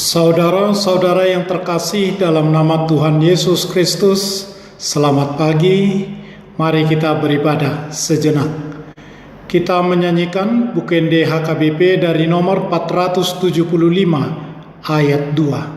Saudara-saudara yang terkasih dalam nama Tuhan Yesus Kristus, selamat pagi. Mari kita beribadah sejenak. Kita menyanyikan Bukende HKBP dari nomor 475 ayat 2.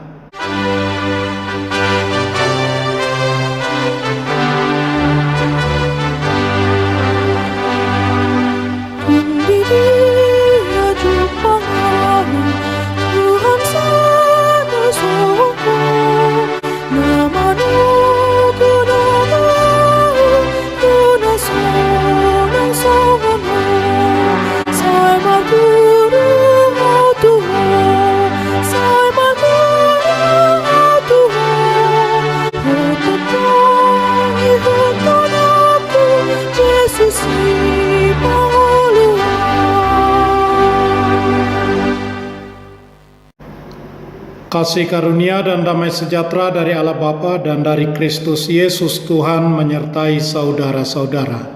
Kasih karunia dan damai sejahtera dari Allah Bapa dan dari Kristus Yesus Tuhan menyertai saudara-saudara.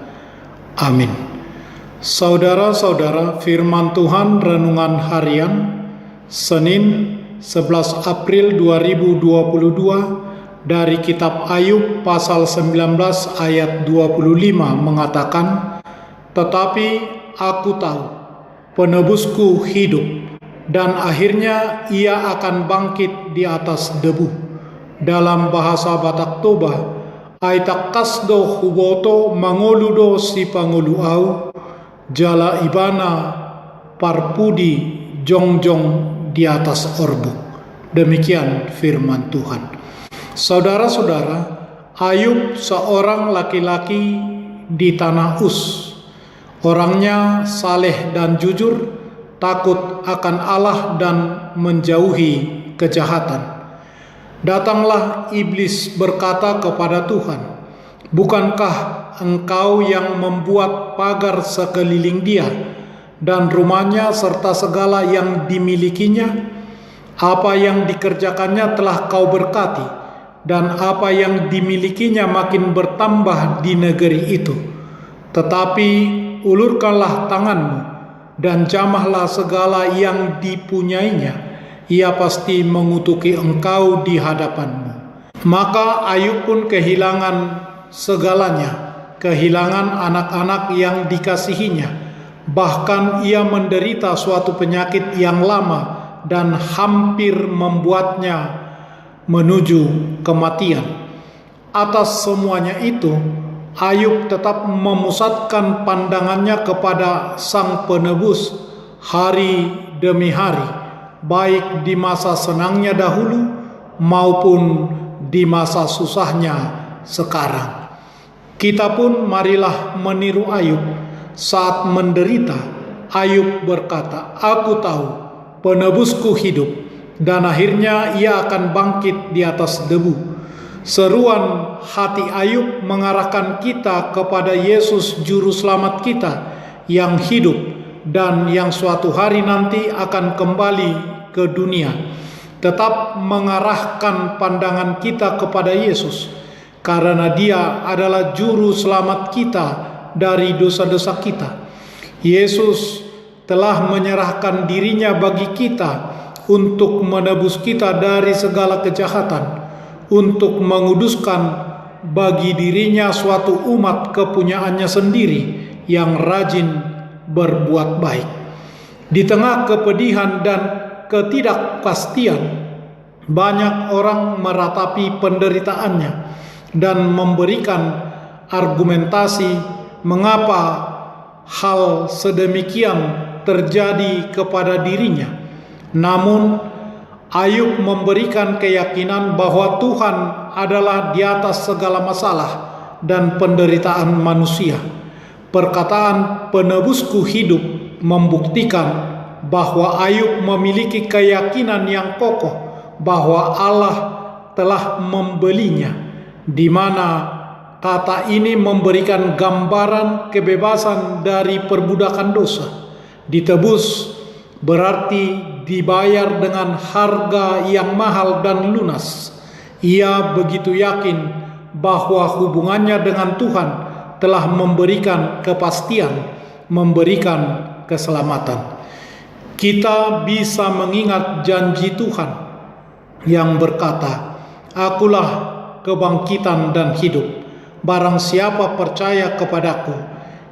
Amin. Saudara-saudara, firman Tuhan renungan harian Senin 11 April 2022 dari kitab Ayub pasal 19 ayat 25 mengatakan, "Tetapi aku tahu penebusku hidup, dan akhirnya ia akan bangkit di atas debu." Dalam bahasa Batak Toba, aitak kasdo huboto mangoludo si pangulu au, jala ibana parpudi jongjong di atas orbu. Demikian firman Tuhan. Saudara-saudara, Ayub seorang laki-laki di tanah Uz. Orangnya saleh dan jujur, takut akan Allah dan menjauhi kejahatan. Datanglah iblis berkata kepada Tuhan, "Bukankah engkau yang membuat pagar sekeliling dia dan rumahnya serta segala yang dimilikinya? Apa yang dikerjakannya telah kau berkati, dan apa yang dimilikinya makin bertambah di negeri itu. Tetapi ulurkanlah tanganmu dan jamahlah segala yang dipunyainya, ia pasti mengutuki engkau di hadapanmu." Maka Ayub pun kehilangan segalanya, kehilangan anak-anak yang dikasihinya. Bahkan ia menderita suatu penyakit yang lama dan hampir membuatnya menuju kematian. Atas semuanya itu, Ayub tetap memusatkan pandangannya kepada Sang Penebus hari demi hari, baik di masa senangnya dahulu maupun di masa susahnya sekarang. Kita pun marilah meniru Ayub. Saat menderita, Ayub berkata, "Aku tahu penebusku hidup, dan akhirnya ia akan bangkit di atas debu." Seruan hati Ayub mengarahkan kita kepada Yesus Juru Selamat kita yang hidup dan yang suatu hari nanti akan kembali ke dunia. Tetap mengarahkan pandangan kita kepada Yesus, karena Dia adalah Juru Selamat kita dari dosa-dosa kita. Yesus telah menyerahkan dirinya bagi kita untuk menebus kita dari segala kejahatan, untuk menguduskan bagi dirinya suatu umat kepunyaannya sendiri yang rajin berbuat baik. Di tengah kepedihan dan ketidakpastian, banyak orang meratapi penderitaannya dan memberikan argumentasi mengapa hal sedemikian terjadi kepada dirinya. Namun Ayub memberikan keyakinan bahwa Tuhan adalah di atas segala masalah dan penderitaan manusia. Perkataan "penebusku hidup" membuktikan bahwa Ayub memiliki keyakinan yang kokoh bahwa Allah telah membelinya, di mana kata ini memberikan gambaran kebebasan dari perbudakan dosa. Ditebus berarti dibayar dengan harga yang mahal dan lunas. Ia begitu yakin bahwa hubungannya dengan Tuhan telah memberikan kepastian, memberikan keselamatan. Kita bisa mengingat janji Tuhan yang berkata, "Akulah kebangkitan dan hidup. Barang siapa percaya kepadaku,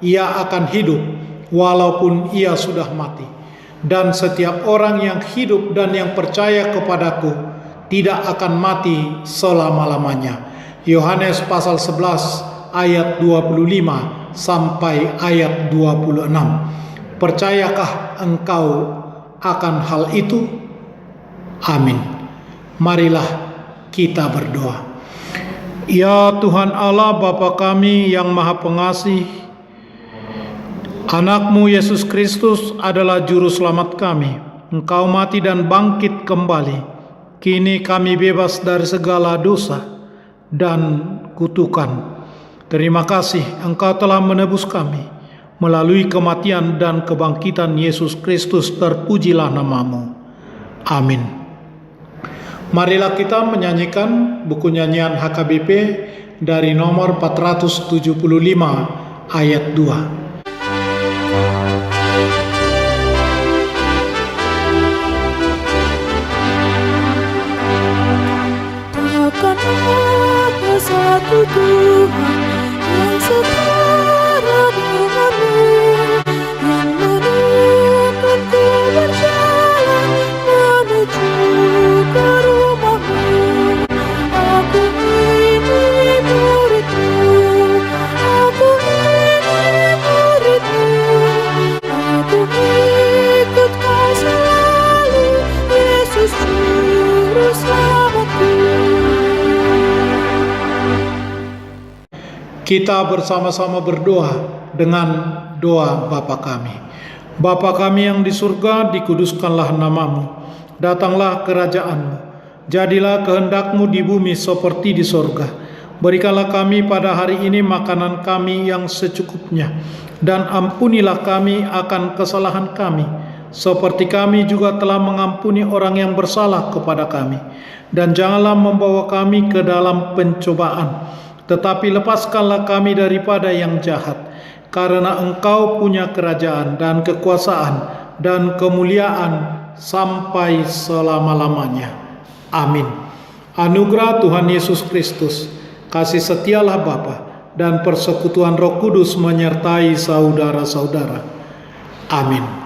ia akan hidup walaupun ia sudah mati. Dan setiap orang yang hidup dan yang percaya kepadaku tidak akan mati selama-lamanya." Yohanes pasal 11 ayat 25 sampai ayat 26. Percayakah engkau akan hal itu? Amin. Marilah kita berdoa. Ya Tuhan Allah Bapa kami yang Maha Pengasih, Anak-Mu Yesus Kristus adalah juru selamat kami. Engkau mati dan bangkit kembali. Kini kami bebas dari segala dosa dan kutukan. Terima kasih Engkau telah menebus kami melalui kematian dan kebangkitan Yesus Kristus. Terpujilah nama-Mu. Amin. Marilah kita menyanyikan buku nyanyian HKBP dari nomor 475 ayat 2. Takkan ada satu Tuhan yang setara denganmu, yang menuntunku berjalan menuju ke rumahmu. Aku ini muridmu, aku ini muridmu, aku ikut kau selalu, Yesus Juru Selamatku. Kita bersama-sama berdoa dengan doa Bapa kami. Bapa kami yang di surga, dikuduskanlah nama-Mu. Datanglah kerajaan-Mu. Jadilah kehendak-Mu di bumi seperti di surga. Berikanlah kami pada hari ini makanan kami yang secukupnya. Dan ampunilah kami akan kesalahan kami, seperti kami juga telah mengampuni orang yang bersalah kepada kami. Dan janganlah membawa kami ke dalam pencobaan, tetapi lepaskanlah kami daripada yang jahat. Karena Engkau punya kerajaan dan kekuasaan dan kemuliaan sampai selama-lamanya. Amin. Anugerah Tuhan Yesus Kristus, kasih setialah Bapa, dan persekutuan Roh Kudus menyertai saudara-saudara. Amin.